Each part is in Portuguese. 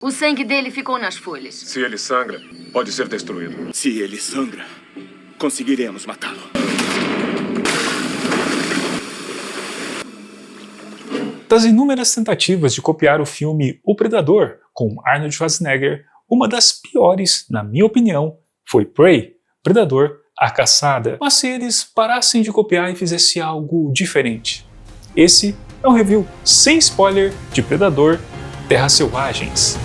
O sangue dele ficou nas folhas. Se ele sangra, pode ser destruído. Se ele sangra, conseguiremos matá-lo. Das inúmeras tentativas de copiar o filme O Predador, com Arnold Schwarzenegger, uma das piores, na minha opinião, foi Prey, Predador, A Caçada. Mas se eles parassem de copiar e fizessem algo diferente? Esse é um review sem spoiler de Predador, Terras Selvagens.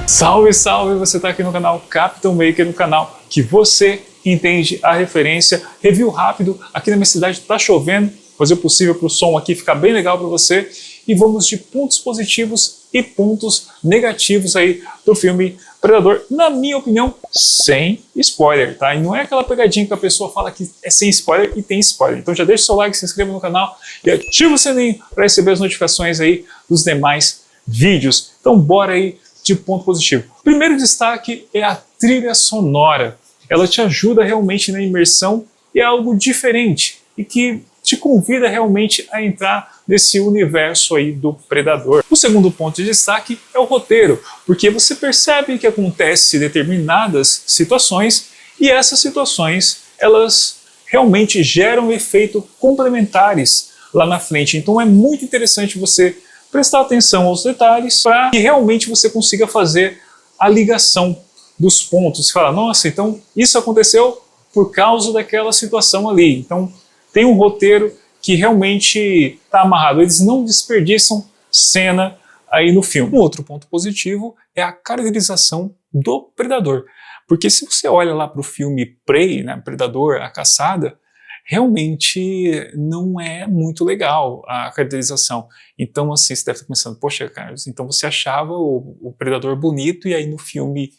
Salve, salve! Você está aqui no canal Capitão Maker, no canal que você entende a referência. Review rápido, aqui na minha cidade está chovendo, fazer o possível para o som aqui ficar bem legal para você. E vamos de pontos positivos e pontos negativos aí do filme Predador, na minha opinião, sem spoiler, tá? E não é aquela pegadinha que a pessoa fala que é sem spoiler e tem spoiler. Então já deixa o seu like, se inscreva no canal e ativa o sininho para receber as notificações aí dos demais vídeos. Então bora aí de ponto positivo. O primeiro destaque é a trilha sonora. Ela te ajuda realmente na imersão e é algo diferente e que te convida realmente a entrar nesse universo aí do Predador. O segundo ponto de destaque é o roteiro, porque você percebe que acontece determinadas situações e essas situações elas realmente geram efeitos complementares lá na frente. Então é muito interessante você prestar atenção aos detalhes para que realmente você consiga fazer a ligação dos pontos. Você fala, nossa, então isso aconteceu por causa daquela situação ali. Então tem um roteiro que realmente está amarrado. Eles não desperdiçam cena aí no filme. Um outro ponto positivo é a caracterização do Predador. Porque se você olha lá para o filme Prey, né, Predador, A Caçada, realmente não é muito legal a caracterização. Então assim, você deve estar pensando, poxa, Carlos, então você achava o Predador bonito e aí no filme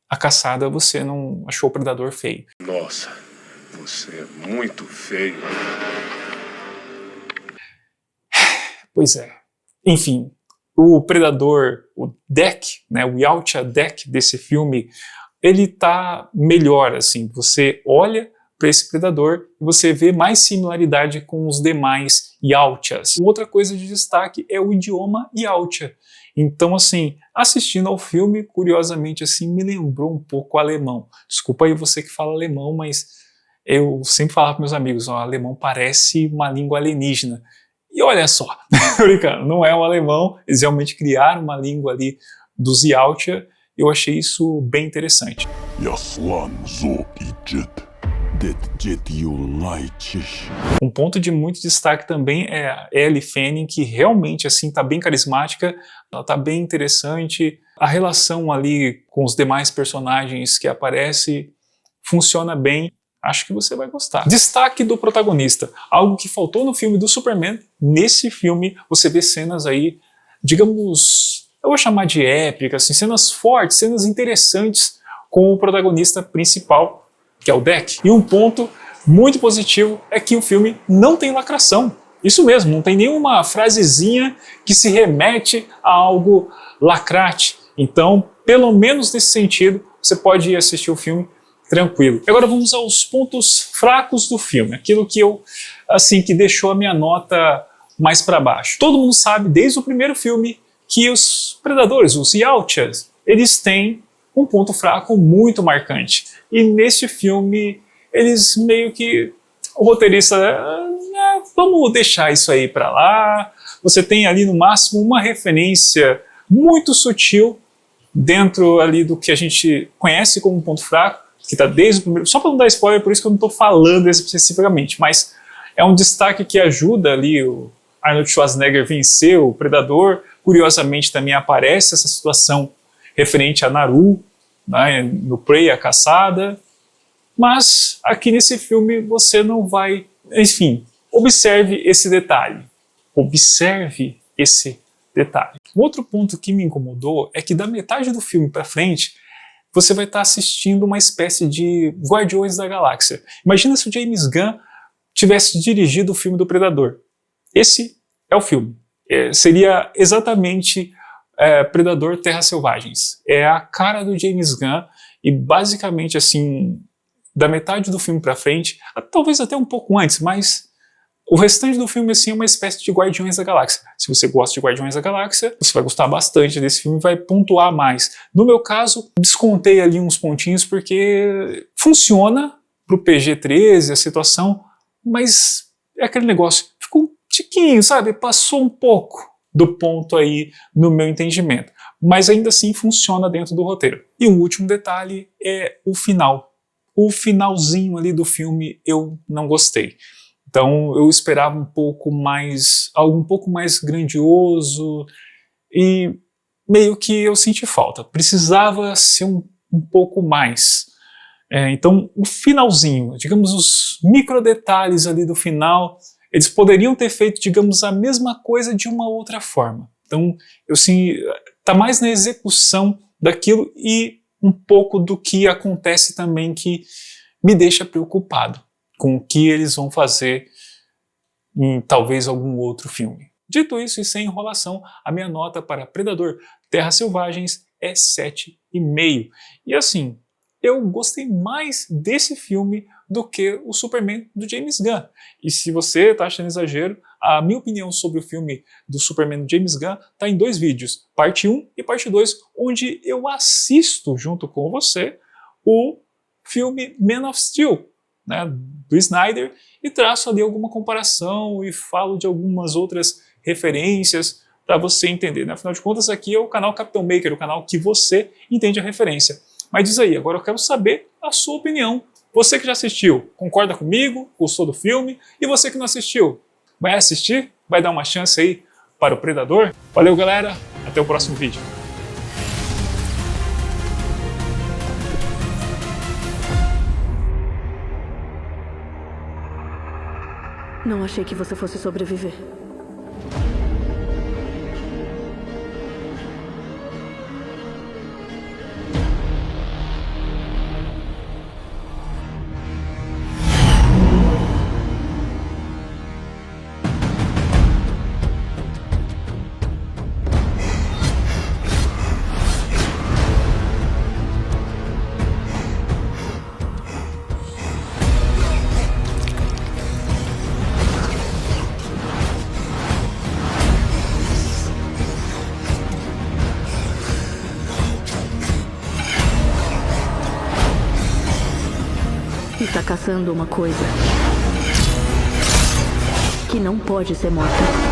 A Caçada você não achou o Predador feio. Nossa, você é muito feio. Pois é. Enfim, o Predador, o deck, né, o Yautja deck desse filme, ele tá melhor, assim. Você olha para esse Predador e você vê mais similaridade com os demais Yautjas. Outra coisa de destaque é o idioma Yautja. Então, assim, assistindo ao filme, curiosamente, assim, me lembrou um pouco o alemão. Desculpa aí você que fala alemão, mas eu sempre falava para meus amigos, ó, alemão parece uma língua alienígena. E olha só, brincando, não é um alemão, eles realmente criaram uma língua ali dos Yautja, eu achei isso bem interessante. Um ponto de muito destaque também é a Elle Fanning, que realmente assim tá bem carismática, ela tá bem interessante, a relação ali com os demais personagens que aparecem funciona bem. Acho que você vai gostar. Destaque do protagonista. Algo que faltou no filme do Superman. Nesse filme você vê cenas aí, digamos, eu vou chamar de épicas, assim, cenas fortes, cenas interessantes com o protagonista principal, que é o Deck. E um ponto muito positivo é que o filme não tem lacração. Isso mesmo, não tem nenhuma frasezinha que se remete a algo lacrate. Então, pelo menos nesse sentido, você pode ir assistir o filme tranquilo. Agora vamos aos pontos fracos do filme, aquilo que eu, assim, que deixou a minha nota mais para baixo. Todo mundo sabe, desde o primeiro filme, que os predadores, os Yautjas, eles têm um ponto fraco muito marcante. E neste filme, eles meio que, o roteirista, vamos deixar isso aí para lá. Você tem ali no máximo uma referência muito sutil dentro ali do que a gente conhece como ponto fraco, que está desde o primeiro, só para não dar spoiler, por isso que eu não estou falando especificamente, mas é um destaque que ajuda ali o Arnold Schwarzenegger vencer o Predador. Curiosamente também aparece essa situação referente a Naru, né, no Prey, A Caçada, mas aqui nesse filme você não vai, enfim, observe esse detalhe, observe esse detalhe. Um outro ponto que me incomodou é que da metade do filme para frente, você vai estar assistindo uma espécie de Guardiões da Galáxia. Imagina se o James Gunn tivesse dirigido o filme do Predador. Esse é o filme. Seria exatamente Predador, Terras Selvagens. É a cara do James Gunn e basicamente assim, da metade do filme para frente, talvez até um pouco antes, mas O restante do filme assim, é uma espécie de Guardiões da Galáxia. Se você gosta de Guardiões da Galáxia, você vai gostar bastante desse filme e vai pontuar mais. No meu caso, descontei ali uns pontinhos porque funciona pro PG-13 a situação, mas é aquele negócio, ficou um tiquinho, sabe? Passou um pouco do ponto aí no meu entendimento. Mas ainda assim funciona dentro do roteiro. E o último detalhe é o final. O finalzinho ali do filme eu não gostei. Então eu esperava um pouco mais, algo um pouco mais grandioso e meio que eu senti falta. Precisava ser um pouco mais. Então o finalzinho, digamos os micro detalhes ali do final, eles poderiam ter feito, digamos, a mesma coisa de uma outra forma. Então eu sim, tá mais na execução daquilo e um pouco do que acontece também que me deixa preocupado com o que eles vão fazer em talvez algum outro filme. Dito isso e sem enrolação, a minha nota para Predador Terras Selvagens é 7,5. E assim, eu gostei mais desse filme do que o Superman do James Gunn. E se você está achando exagero, a minha opinião sobre o filme do Superman do James Gunn está em 2 vídeos, parte 1 e parte 2, onde eu assisto junto com você o filme Man of Steel, né, do Snyder, e traço ali alguma comparação e falo de algumas outras referências para você entender, né? Afinal de contas, aqui é o canal Capitão Maker, o canal que você entende a referência. Mas diz aí, agora eu quero saber a sua opinião. Você que já assistiu, concorda comigo? Gostou do filme? E você que não assistiu, vai assistir? Vai dar uma chance aí para o Predador? Valeu, galera! Até o próximo vídeo. Não achei que você fosse sobreviver. Está caçando uma coisa que não pode ser morta.